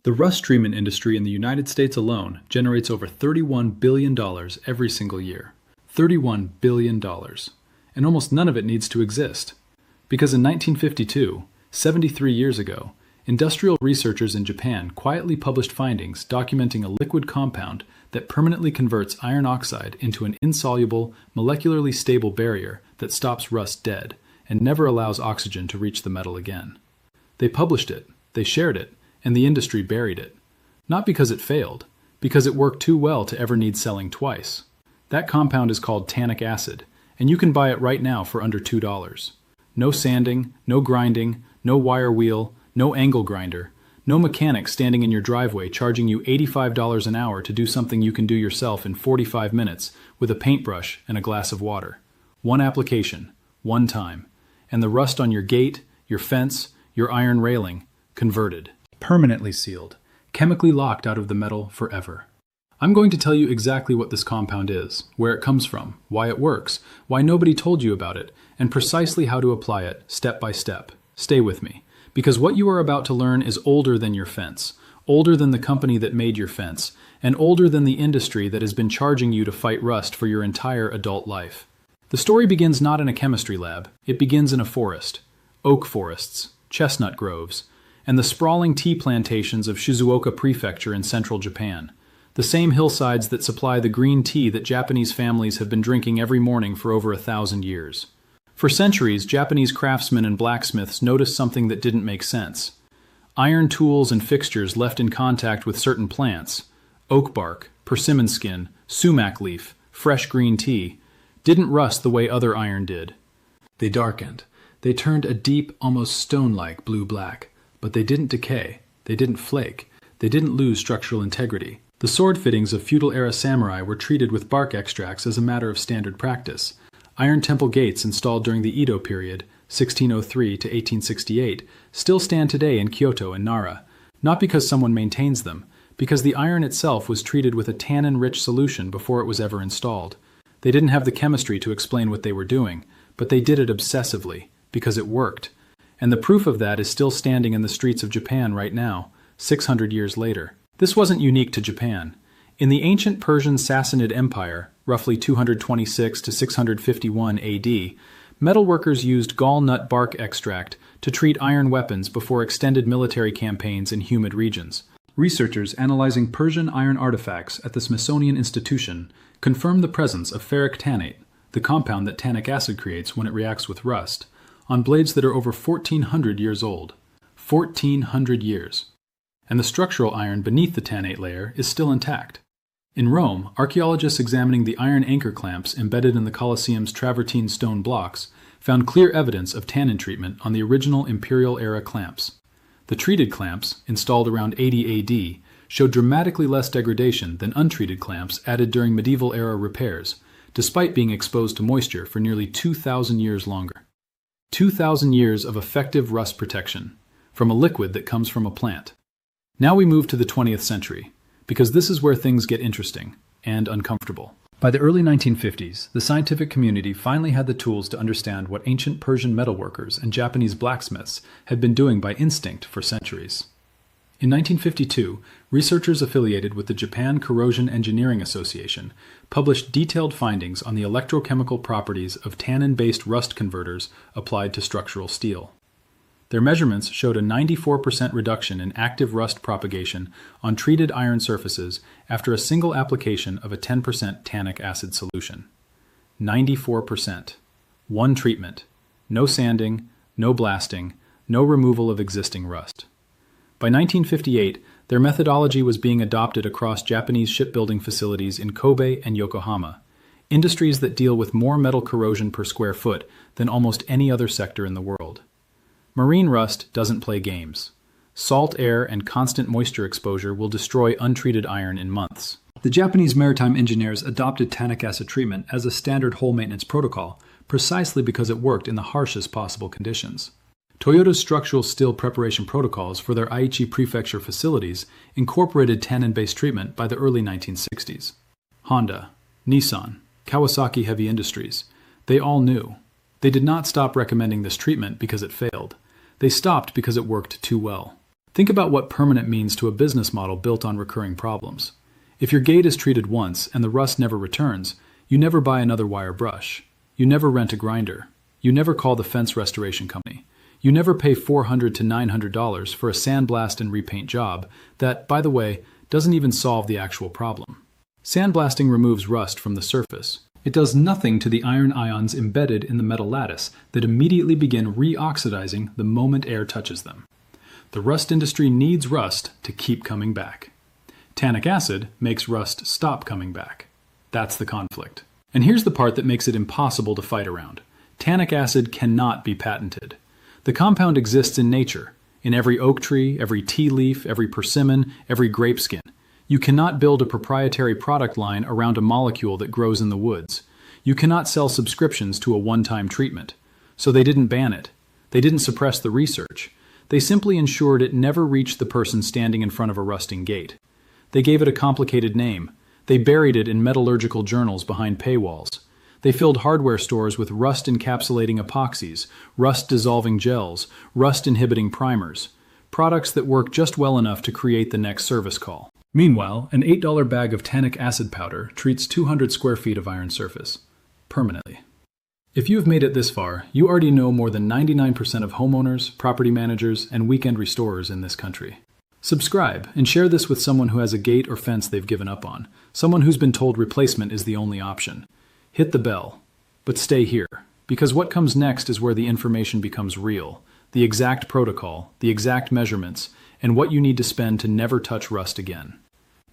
The rust treatment industry in the United States alone generates over $31 billion every single year. $31 billion. And almost none of it needs to exist. Because in 1952, 73 years ago, industrial researchers in Japan quietly published findings documenting a liquid compound that permanently converts iron oxide into an insoluble, molecularly stable barrier that stops rust dead and never allows oxygen to reach the metal again. They published it, they shared it, and the industry buried it. Not because it failed, because it worked too well to ever need selling twice. That compound is called tannic acid, and you can buy it right now for under $2. No sanding, no grinding, no wire wheel, no angle grinder, no mechanic standing in your driveway charging you $85 an hour to do something you can do yourself in 45 minutes with a paintbrush and a glass of water. One application, one time, and the rust on your gate, your fence, your iron railing, converted. Permanently sealed, chemically locked out of the metal forever. I'm going to tell you exactly what this compound is, where it comes from, why it works, why nobody told you about it, and precisely how to apply it, step by step. Stay with me, because what you are about to learn is older than your fence, older than the company that made your fence, and older than the industry that has been charging you to fight rust for your entire adult life. The story begins not in a chemistry lab, it begins in a forest. Oak forests, chestnut groves, and the sprawling tea plantations of Shizuoka Prefecture in central Japan, the same hillsides that supply the green tea that Japanese families have been drinking every morning for over 1,000 years. For centuries, Japanese craftsmen and blacksmiths noticed something that didn't make sense. Iron tools and fixtures left in contact with certain plants, oak bark, persimmon skin, sumac leaf, fresh green tea, didn't rust the way other iron did. They darkened. They turned a deep, almost stone-like blue-black. But they didn't decay, they didn't flake, they didn't lose structural integrity. The sword fittings of feudal-era samurai were treated with bark extracts as a matter of standard practice. Iron temple gates installed during the Edo period, 1603 to 1868, still stand today in Kyoto and Nara, not because someone maintains them, because the iron itself was treated with a tannin-rich solution before it was ever installed. They didn't have the chemistry to explain what they were doing, but they did it obsessively, because it worked. And the proof of that is still standing in the streets of Japan right now, 600 years later. This wasn't unique to Japan. In the ancient Persian Sassanid Empire, roughly 226 to 651 AD, metalworkers used gall nut bark extract to treat iron weapons before extended military campaigns in humid regions. Researchers analyzing Persian iron artifacts at the Smithsonian Institution confirmed the presence of ferric tannate, the compound that tannic acid creates when it reacts with rust, on blades that are over 1,400 years old. 1,400 years. And the structural iron beneath the tannate layer is still intact. In Rome, archaeologists examining the iron anchor clamps embedded in the Colosseum's travertine stone blocks found clear evidence of tannin treatment on the original imperial-era clamps. The treated clamps, installed around 80 AD, showed dramatically less degradation than untreated clamps added during medieval-era repairs, despite being exposed to moisture for nearly 2,000 years longer. 2,000 years of effective rust protection, from a liquid that comes from a plant. Now we move to the 20th century, because this is where things get interesting and uncomfortable. By the early 1950s, the scientific community finally had the tools to understand what ancient Persian metalworkers and Japanese blacksmiths had been doing by instinct for centuries. In 1952, researchers affiliated with the Japan Corrosion Engineering Association published detailed findings on the electrochemical properties of tannin-based rust converters applied to structural steel. Their measurements showed a 94% reduction in active rust propagation on treated iron surfaces after a single application of a 10% tannic acid solution. 94%. One treatment. No sanding, no blasting, no removal of existing rust. By 1958, their methodology was being adopted across Japanese shipbuilding facilities in Kobe and Yokohama, industries that deal with more metal corrosion per square foot than almost any other sector in the world. Marine rust doesn't play games. Salt air and constant moisture exposure will destroy untreated iron in months. The Japanese maritime engineers adopted tannic acid treatment as a standard hull maintenance protocol, precisely because it worked in the harshest possible conditions. Toyota's structural steel preparation protocols for their Aichi Prefecture facilities incorporated tannin-based treatment by the early 1960s. Honda, Nissan, Kawasaki Heavy Industries, they all knew. They did not stop recommending this treatment because it failed. They stopped because it worked too well. Think about what permanent means to a business model built on recurring problems. If your gate is treated once and the rust never returns, you never buy another wire brush. You never rent a grinder. You never call the fence restoration company. You never pay $400 to $900 for a sandblast and repaint job that, by the way, doesn't even solve the actual problem. Sandblasting removes rust from the surface. It does nothing to the iron ions embedded in the metal lattice that immediately begin re-oxidizing the moment air touches them. The rust industry needs rust to keep coming back. Tannic acid makes rust stop coming back. That's the conflict. And here's the part that makes it impossible to fight around. Tannic acid cannot be patented. The compound exists in nature, in every oak tree, every tea leaf, every persimmon, every grape skin. You cannot build a proprietary product line around a molecule that grows in the woods. You cannot sell subscriptions to a one-time treatment. So they didn't ban it. They didn't suppress the research. They simply ensured it never reached the person standing in front of a rusting gate. They gave it a complicated name. They buried it in metallurgical journals behind paywalls. They filled hardware stores with rust-encapsulating epoxies, rust-dissolving gels, rust-inhibiting primers, products that work just well enough to create the next service call. Meanwhile, an $8 bag of tannic acid powder treats 200 square feet of iron surface, permanently. If you have made it this far, you already know more than 99% of homeowners, property managers, and weekend restorers in this country. Subscribe and share this with someone who has a gate or fence they've given up on, someone who's been told replacement is the only option. Hit the bell, but stay here, because what comes next is where the information becomes real, the exact protocol, the exact measurements, and what you need to spend to never touch rust again.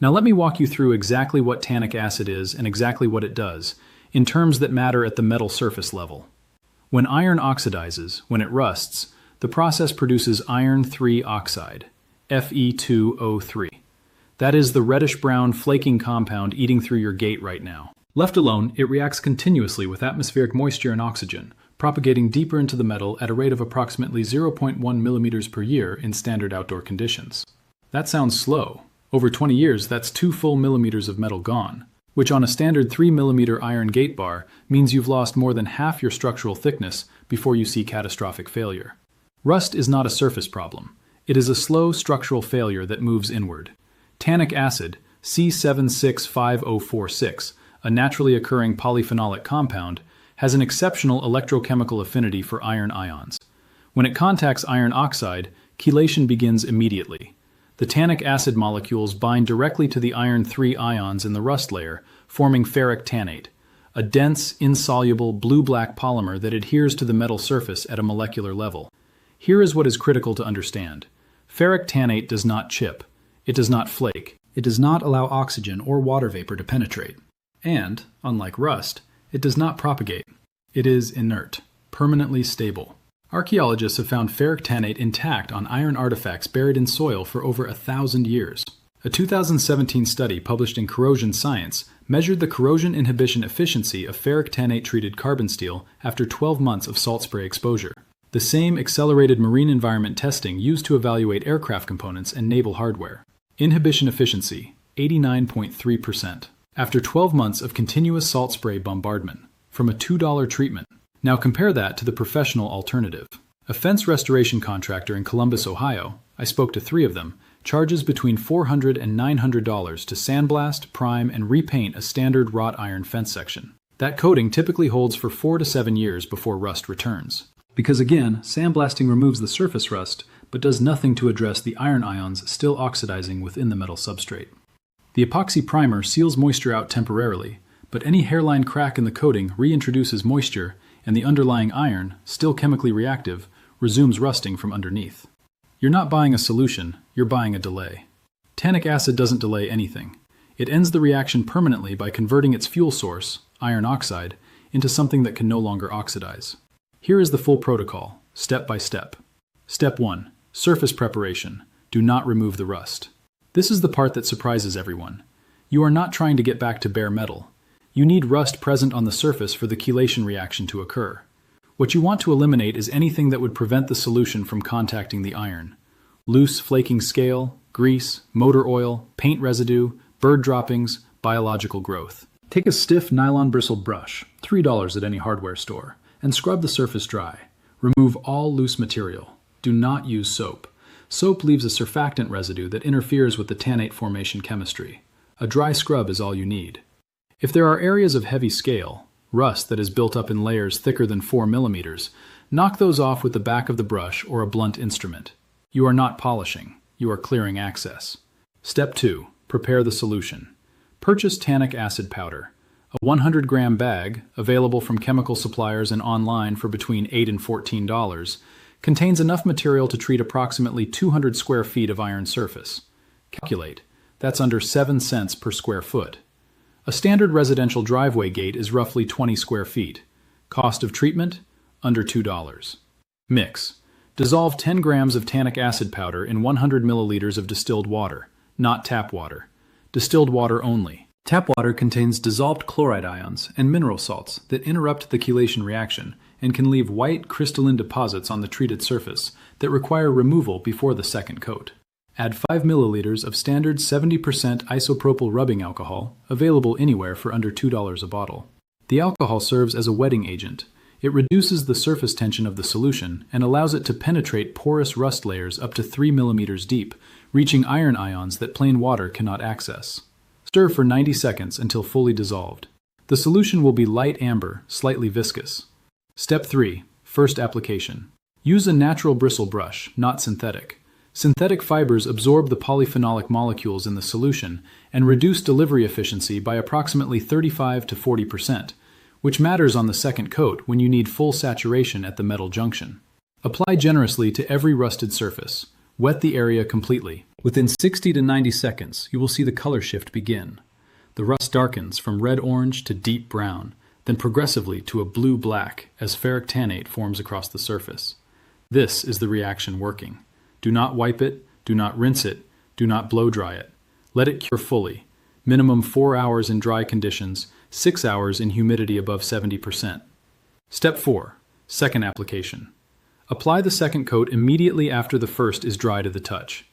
Now let me walk you through exactly what tannic acid is and exactly what it does, in terms that matter at the metal surface level. When iron oxidizes, when it rusts, the process produces iron 3 oxide, Fe2O3. That is the reddish-brown flaking compound eating through your gate right now. Left alone, it reacts continuously with atmospheric moisture and oxygen, propagating deeper into the metal at a rate of approximately 0.1 millimeters per year in standard outdoor conditions. That sounds slow. Over 20 years, that's 2 full millimeters of metal gone, which on a standard 3 millimeter iron gate bar means you've lost more than half your structural thickness before you see catastrophic failure. Rust is not a surface problem. It is a slow structural failure that moves inward. Tannic acid, C765O46, a naturally occurring polyphenolic compound, has an exceptional electrochemical affinity for iron ions. When it contacts iron oxide, chelation begins immediately. The tannic acid molecules bind directly to the iron 3 ions in the rust layer, forming ferric tannate, a dense, insoluble, blue-black polymer that adheres to the metal surface at a molecular level. Here is what is critical to understand. Ferric tannate does not chip. It does not flake. It does not allow oxygen or water vapor to penetrate. And, unlike rust, it does not propagate. It is inert, permanently stable. Archaeologists have found ferric tannate intact on iron artifacts buried in soil for over 1,000 years. A 2017 study published in Corrosion Science measured the corrosion inhibition efficiency of ferric tannate-treated carbon steel after 12 months of salt spray exposure. The same accelerated marine environment testing used to evaluate aircraft components and naval hardware. Inhibition efficiency, 89.3%. After 12 months of continuous salt spray bombardment, from a $2 treatment. Now compare that to the professional alternative. A fence restoration contractor in Columbus, Ohio, I spoke to 3 of them, charges between $400 and $900 to sandblast, prime, and repaint a standard wrought iron fence section. That coating typically holds for 4 to 7 years before rust returns. Because again, sandblasting removes the surface rust, but does nothing to address the iron ions still oxidizing within the metal substrate. The epoxy primer seals moisture out temporarily, but any hairline crack in the coating reintroduces moisture, and the underlying iron, still chemically reactive, resumes rusting from underneath. You're not buying a solution, you're buying a delay. Tannic acid doesn't delay anything. It ends the reaction permanently by converting its fuel source, iron oxide, into something that can no longer oxidize. Here is the full protocol, step by step. Step 1. Surface preparation. Do not remove the rust. This is the part that surprises everyone. You are not trying to get back to bare metal. You need rust present on the surface for the chelation reaction to occur. What you want to eliminate is anything that would prevent the solution from contacting the iron. Loose, flaking scale, grease, motor oil, paint residue, bird droppings, biological growth. Take a stiff nylon bristled brush, $3 at any hardware store, and scrub the surface dry. Remove all loose material. Do not use soap. Soap leaves a surfactant residue that interferes with the tannate formation chemistry. A dry scrub is all you need. If there are areas of heavy scale, rust that is built up in layers thicker than 4 millimeters, knock those off with the back of the brush or a blunt instrument. You are not polishing, you are clearing access. Step 2. Prepare the solution. Purchase tannic acid powder. A 100-gram bag, available from chemical suppliers and online for between $8 and $14, contains enough material to treat approximately 200 square feet of iron surface. Calculate. That's under 7 cents per square foot. A standard residential driveway gate is roughly 20 square feet. Cost of treatment? Under $2. Mix. Dissolve 10 grams of tannic acid powder in 100 milliliters of distilled water, not tap water. Distilled water only. Tap water contains dissolved chloride ions and mineral salts that interrupt the chelation reaction and can leave white crystalline deposits on the treated surface that require removal before the second coat. Add 5 milliliters of standard 70% isopropyl rubbing alcohol, available anywhere for under $2 a bottle. The alcohol serves as a wetting agent. It reduces the surface tension of the solution and allows it to penetrate porous rust layers up to 3 millimeters deep, reaching iron ions that plain water cannot access. Stir for 90 seconds until fully dissolved. The solution will be light amber, slightly viscous. Step 3. First application. Use a natural bristle brush, not synthetic. Synthetic fibers absorb the polyphenolic molecules in the solution and reduce delivery efficiency by approximately 35 to 40%, which matters on the second coat when you need full saturation at the metal junction. Apply generously to every rusted surface. Wet the area completely. Within 60 to 90 seconds, you will see the color shift begin. The rust darkens from red-orange to deep brown, then progressively to a blue-black as ferric tannate forms across the surface. This is the reaction working. Do not wipe it, do not rinse it, do not blow-dry it. Let it cure fully. Minimum 4 hours in dry conditions, 6 hours in humidity above 70%. Step 4. Second application. Apply the second coat immediately after the first is dry to the touch.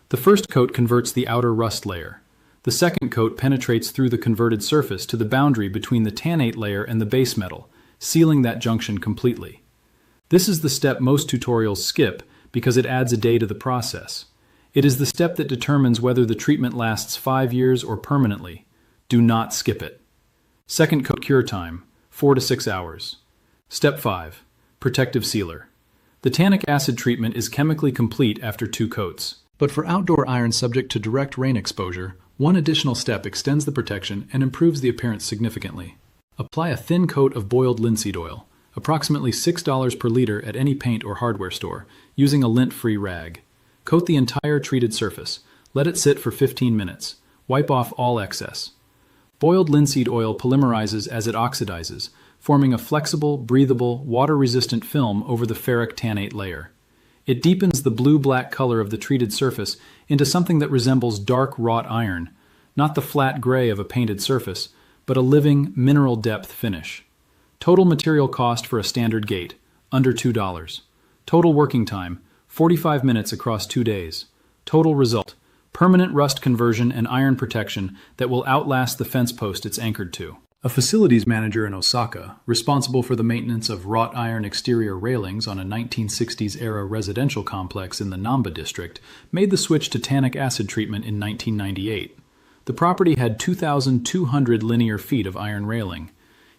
The first coat converts the outer rust layer. The second coat penetrates through the converted surface to the boundary between the tannate layer and the base metal, sealing that junction completely. This is the step most tutorials skip because it adds a day to the process. It is the step that determines whether the treatment lasts 5 years or permanently. Do not skip it. Second coat cure time, 4 to 6 hours. Step 5. Protective sealer. The tannic acid treatment is chemically complete after 2 coats. But for outdoor iron subject to direct rain exposure, one additional step extends the protection and improves the appearance significantly. Apply a thin coat of boiled linseed oil, approximately $6 per liter at any paint or hardware store, using a lint-free rag. Coat the entire treated surface. Let it sit for 15 minutes. Wipe off all excess. Boiled linseed oil polymerizes as it oxidizes, forming a flexible, breathable, water-resistant film over the ferric tannate layer. It deepens the blue-black color of the treated surface into something that resembles dark wrought iron, not the flat gray of a painted surface, but a living, mineral-depth finish. Total material cost for a standard gate, under $2. Total working time, 45 minutes across 2 days. Total result, permanent rust conversion and iron protection that will outlast the fence post it's anchored to. A facilities manager in Osaka, responsible for the maintenance of wrought iron exterior railings on a 1960s-era residential complex in the Namba district, made the switch to tannic acid treatment in 1998. The property had 2,200 linear feet of iron railing.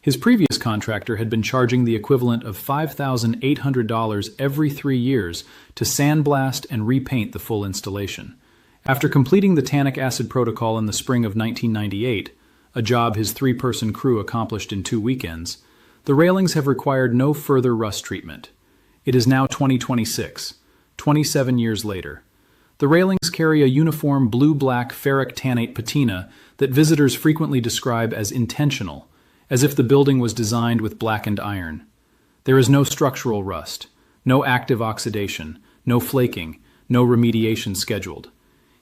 His previous contractor had been charging the equivalent of $5,800 every 3 years to sandblast and repaint the full installation. After completing the tannic acid protocol in the spring of 1998, a job his 3-person crew accomplished in 2 weekends, the railings have required no further rust treatment. It is now 2026, 27 years later. The railings carry a uniform blue-black ferric tannate patina that visitors frequently describe as intentional, as if the building was designed with blackened iron. There is no structural rust, no active oxidation, no flaking, no remediation scheduled.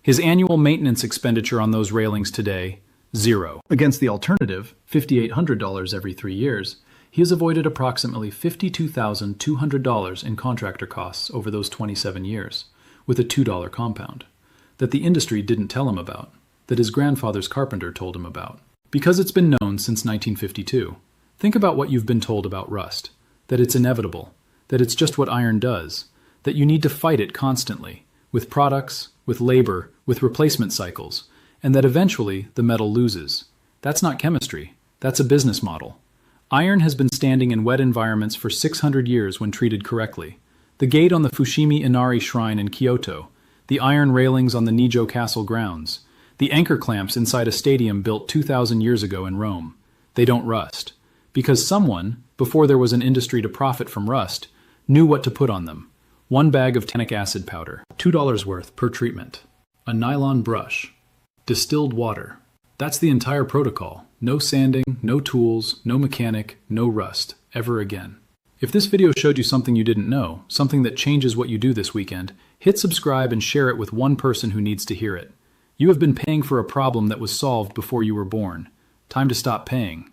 His annual maintenance expenditure on those railings today, $0. Against the alternative, $5,800 every 3 years, he has avoided approximately $52,200 in contractor costs over those 27 years, with a $2 compound, that the industry didn't tell him about, that his grandfather's carpenter told him about. Because it's been known since 1952, think about what you've been told about rust, that it's inevitable, that it's just what iron does, that you need to fight it constantly, with products, with labor, with replacement cycles, and that eventually the metal loses. That's not chemistry. That's a business model. Iron has been standing in wet environments for 600 years when treated correctly. The gate on the Fushimi Inari Shrine in Kyoto, the iron railings on the Nijo Castle grounds, the anchor clamps inside a stadium built 2,000 years ago in Rome. They don't rust. Because someone, before there was an industry to profit from rust, knew what to put on them. 1 bag of tannic acid powder, $2 worth per treatment. A nylon brush. Distilled water. That's the entire protocol. No sanding, no tools, no mechanic, no rust, ever again. If this video showed you something you didn't know, something that changes what you do this weekend, hit subscribe and share it with one person who needs to hear it. You have been paying for a problem that was solved before you were born. Time to stop paying.